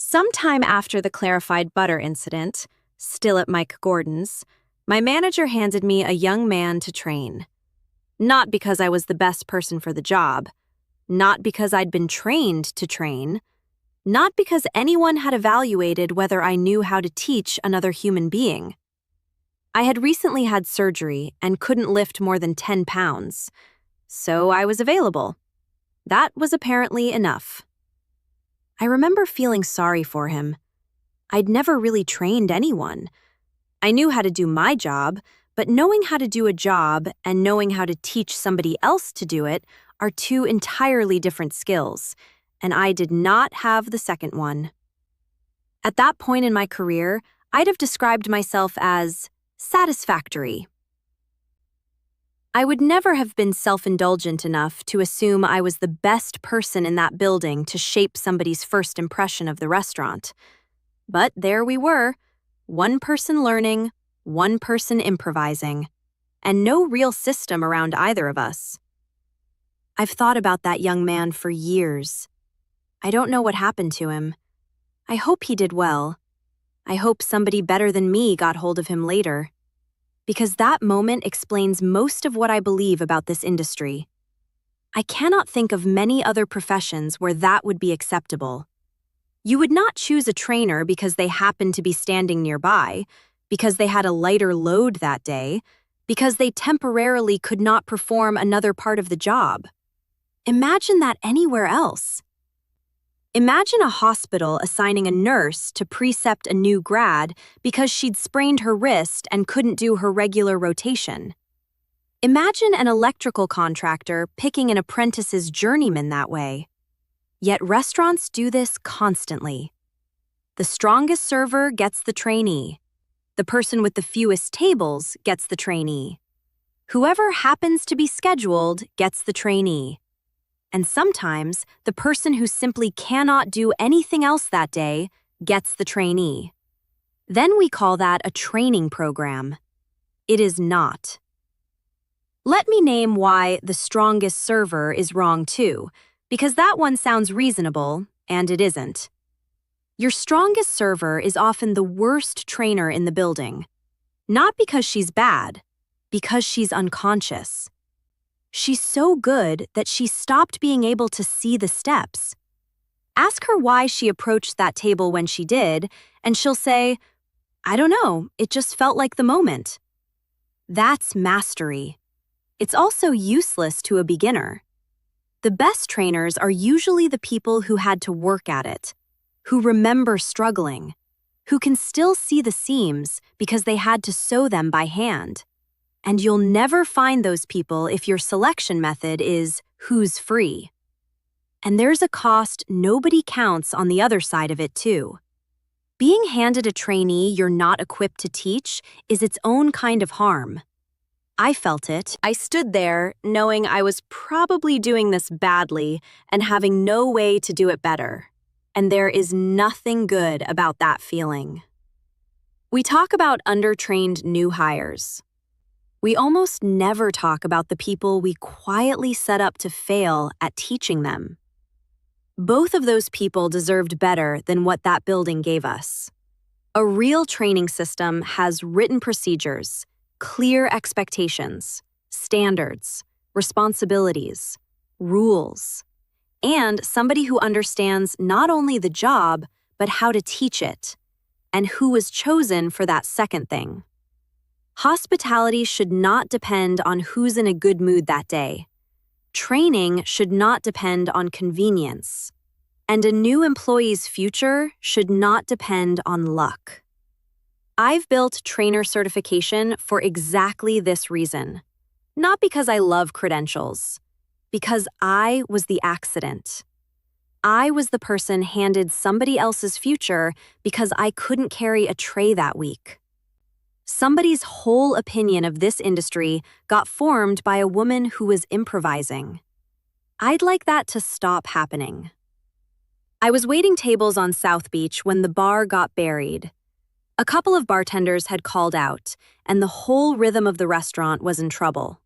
Sometime after the clarified butter incident, still at Mike Gordon's, my manager handed me a young man to train. Not because I was the best person for the job, not because I'd been trained to train, not because anyone had evaluated whether I knew how to teach another human being. I had recently had surgery and couldn't lift more than 10 pounds, so I was available. That was apparently enough. I remember feeling sorry for him. I'd never really trained anyone. I knew how to do my job, but knowing how to do a job and knowing how to teach somebody else to do it are two entirely different skills, and I did not have the second one. At that point in my career, I'd have described myself as satisfactory. I would never have been self-indulgent enough to assume I was the best person in that building to shape somebody's first impression of the restaurant. But there we were, one person learning, one person improvising, and no real system around either of us. I've thought about that young man for years. I don't know what happened to him. I hope he did well. I hope somebody better than me got hold of him later. Because that moment explains most of what I believe about this industry. I cannot think of many other professions where that would be acceptable. You would not choose a trainer because they happened to be standing nearby, because they had a lighter load that day, because they temporarily could not perform another part of the job. Imagine that anywhere else. Imagine a hospital assigning a nurse to precept a new grad because she'd sprained her wrist and couldn't do her regular rotation. Imagine an electrical contractor picking an apprentice's journeyman that way. Yet restaurants do this constantly. The strongest server gets the trainee. The person with the fewest tables gets the trainee. Whoever happens to be scheduled gets the trainee. And sometimes, the person who simply cannot do anything else that day gets the trainee. Then we call that a training program. It is not. Let me name why the strongest server is wrong too, because that one sounds reasonable, and it isn't. Your strongest server is often the worst trainer in the building. Not because she's bad, because she's unconscious. She's so good that she stopped being able to see the steps. Ask her why she approached that table when she did, and she'll say, "I don't know, it just felt like the moment." That's mastery. It's also useless to a beginner. The best trainers are usually the people who had to work at it, who remember struggling, who can still see the seams because they had to sew them by hand. And you'll never find those people if your selection method is who's free. And there's a cost nobody counts on the other side of it too. Being handed a trainee you're not equipped to teach is its own kind of harm. I felt it. I stood there knowing I was probably doing this badly and having no way to do it better. And there is nothing good about that feeling. We talk about undertrained new hires. We almost never talk about the people we quietly set up to fail at teaching them. Both of those people deserved better than what that building gave us. A real training system has written procedures, clear expectations, standards, responsibilities, rules, and somebody who understands not only the job, but how to teach it, and who was chosen for that second thing. Hospitality should not depend on who's in a good mood that day. Training should not depend on convenience. And a new employee's future should not depend on luck. I've built trainer certification for exactly this reason. Not because I love credentials, because I was the accident. I was the person handed somebody else's future because I couldn't carry a tray that week. Somebody's whole opinion of this industry got formed by a woman who was improvising. I'd like that to stop happening. I was waiting tables on South Beach when the bar got buried. A couple of bartenders had called out, and the whole rhythm of the restaurant was in trouble.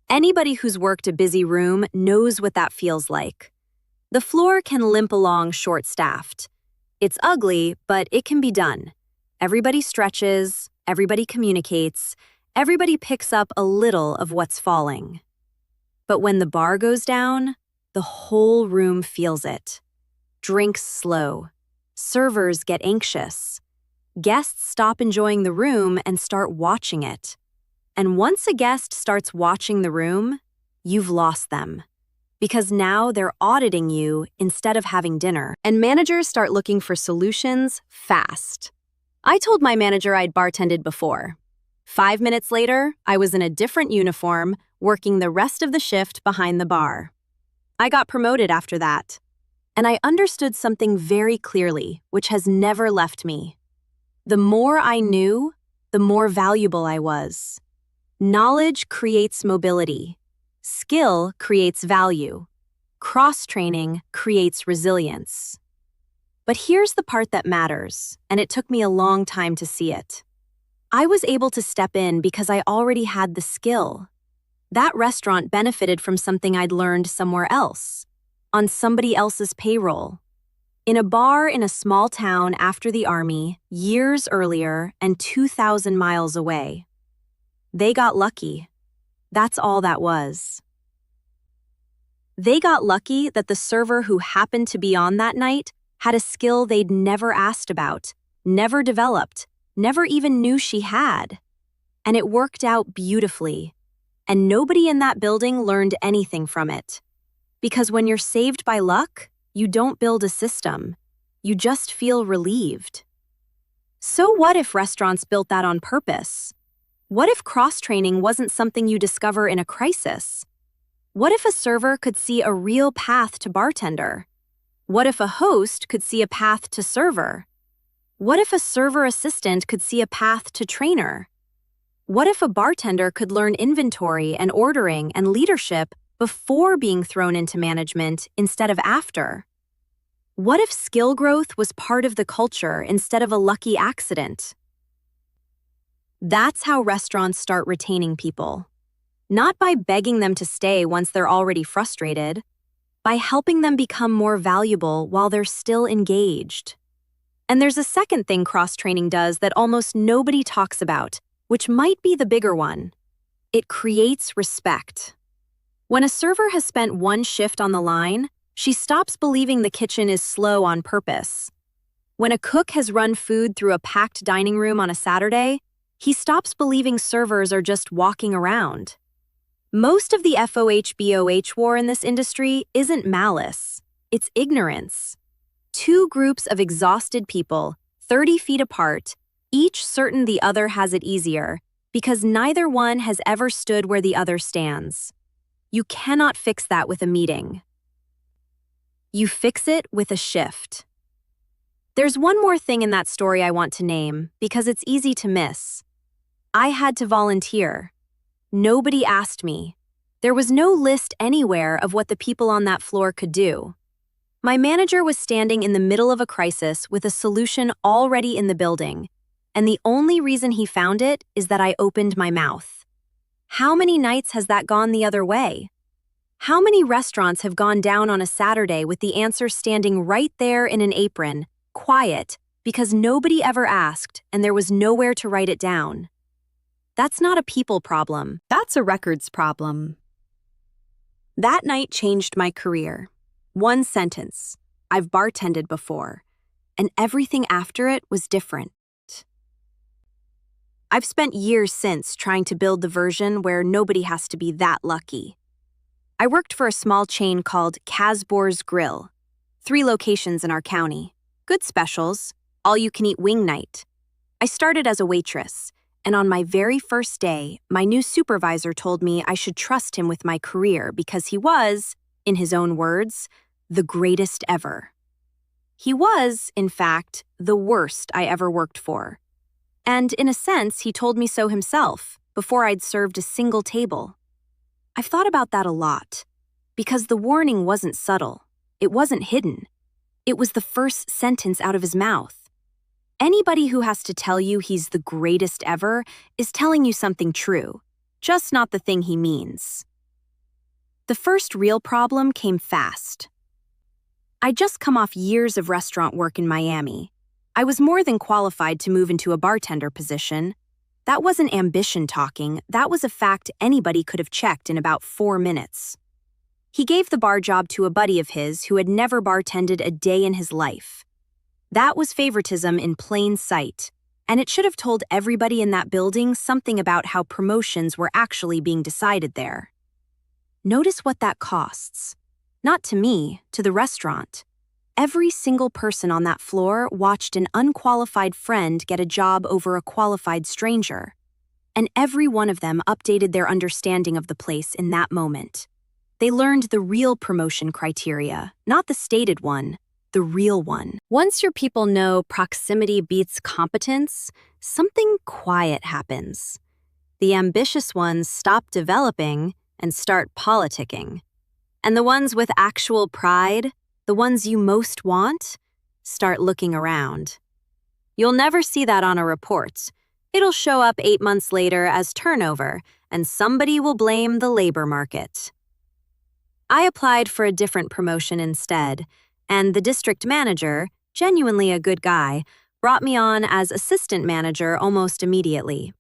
Anybody who's worked a busy room knows what that feels like. The floor can limp along short-staffed. It's ugly, but it can be done. Everybody stretches, everybody communicates, everybody picks up a little of what's falling. But when the bar goes down, the whole room feels it. Drinks slow. Servers get anxious. Guests stop enjoying the room and start watching it. And once a guest starts watching the room, you've lost them. Because now they're auditing you instead of having dinner. And managers start looking for solutions fast. I told my manager I'd bartended before. 5 minutes later, I was in a different uniform, working the rest of the shift behind the bar. I got promoted after that. And I understood something very clearly, which has never left me. The more I knew, the more valuable I was. Knowledge creates mobility. Skill creates value. Cross-training creates resilience. But here's the part that matters, and it took me a long time to see it. I was able to step in because I already had the skill. That restaurant benefited from something I'd learned somewhere else, on somebody else's payroll. In a bar in a small town after the army, years earlier and 2,000 miles away. They got lucky. That's all that was. They got lucky that the server who happened to be on that night had a skill they'd never asked about, never developed, never even knew she had. And it worked out beautifully. And nobody in that building learned anything from it. Because when you're saved by luck, you don't build a system. You just feel relieved. So what if restaurants built that on purpose? What if cross-training wasn't something you discover in a crisis? What if a server could see a real path to bartender? What if a host could see a path to server? What if a server assistant could see a path to trainer? What if a bartender could learn inventory and ordering and leadership before being thrown into management instead of after? What if skill growth was part of the culture instead of a lucky accident? That's how restaurants start retaining people. Not by begging them to stay once they're already frustrated, by helping them become more valuable while they're still engaged. And there's a second thing cross-training does that almost nobody talks about, which might be the bigger one. It creates respect. When a server has spent one shift on the line, she stops believing the kitchen is slow on purpose. When a cook has run food through a packed dining room on a Saturday, he stops believing servers are just walking around. Most of the FOHBOH war in this industry isn't malice, it's ignorance. Two groups of exhausted people, 30 feet apart, each certain the other has it easier, because neither one has ever stood where the other stands. You cannot fix that with a meeting. You fix it with a shift. There's one more thing in that story I want to name, because it's easy to miss. I had to volunteer. Nobody asked me. There was no list anywhere of what the people on that floor could do. My manager was standing in the middle of a crisis with a solution already in the building, and the only reason he found it is that I opened my mouth. How many nights has that gone the other way? How many restaurants have gone down on a Saturday with the answer standing right there in an apron, quiet, because nobody ever asked and there was nowhere to write it down? That's not a people problem. That's a records problem. That night changed my career. One sentence. I've bartended before. And everything after it was different. I've spent years since trying to build the version where nobody has to be that lucky. I worked for a small chain called Casbor's Grill. 3 locations in our county. Good specials. All-you-can-eat wing night. I started as a waitress. And on my very first day, my new supervisor told me I should trust him with my career because he was, in his own words, the greatest ever. He was, in fact, the worst I ever worked for. And in a sense, he told me so himself, before I'd served a single table. I've thought about that a lot, because the warning wasn't subtle. It wasn't hidden. It was the first sentence out of his mouth. Anybody who has to tell you he's the greatest ever is telling you something true, just not the thing he means. The first real problem came fast. I'd just come off years of restaurant work in Miami. I was more than qualified to move into a bartender position. That wasn't ambition talking, that was a fact anybody could have checked in about 4 minutes. He gave the bar job to a buddy of his who had never bartended a day in his life. That was favoritism in plain sight, and it should have told everybody in that building something about how promotions were actually being decided there. Notice what that costs. Not to me, to the restaurant. Every single person on that floor watched an unqualified friend get a job over a qualified stranger. And every one of them updated their understanding of the place in that moment. They learned the real promotion criteria, not the stated one, the real one. Once your people know proximity beats competence, something quiet happens. The ambitious ones stop developing and start politicking. And the ones with actual pride, the ones you most want, start looking around. You'll never see that on a report. It'll show up 8 months later as turnover, and somebody will blame the labor market. I applied for a different promotion instead, and the district manager, genuinely a good guy, brought me on as assistant manager almost immediately.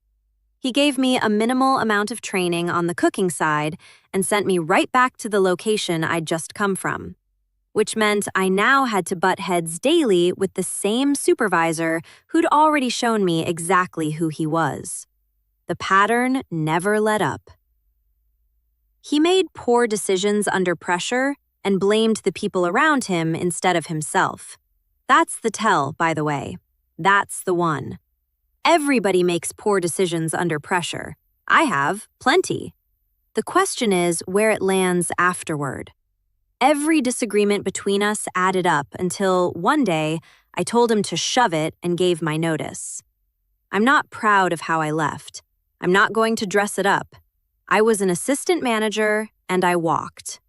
He gave me a minimal amount of training on the cooking side and sent me right back to the location I'd just come from, which meant I now had to butt heads daily with the same supervisor who'd already shown me exactly who he was. The pattern never let up. He made poor decisions under pressure and blamed the people around him instead of himself. That's the tell, by the way. That's the one. Everybody makes poor decisions under pressure. I have, plenty. The question is where it lands afterward. Every disagreement between us added up until one day I told him to shove it and gave my notice. I'm not proud of how I left. I'm not going to dress it up. I was an assistant manager and I walked.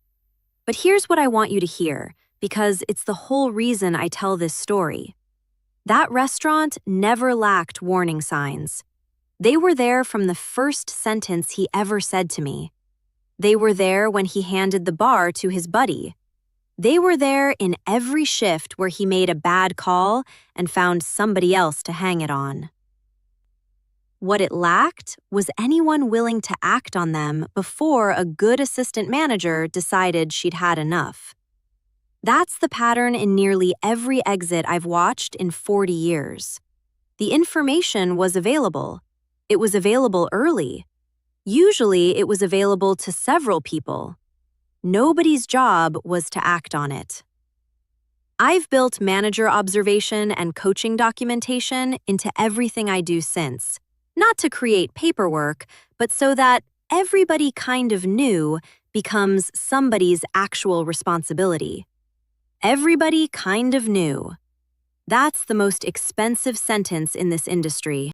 But here's what I want you to hear, because it's the whole reason I tell this story. That restaurant never lacked warning signs. They were there from the first sentence he ever said to me. They were there when he handed the bar to his buddy. They were there in every shift where he made a bad call and found somebody else to hang it on. What it lacked was anyone willing to act on them before a good assistant manager decided she'd had enough. That's the pattern in nearly every exit I've watched in 40 years. The information was available. It was available early. Usually, it was available to several people. Nobody's job was to act on it. I've built manager observation and coaching documentation into everything I do since, not to create paperwork, but so that everybody kind of knew becomes somebody's actual responsibility. Everybody kind of knew. That's the most expensive sentence in this industry.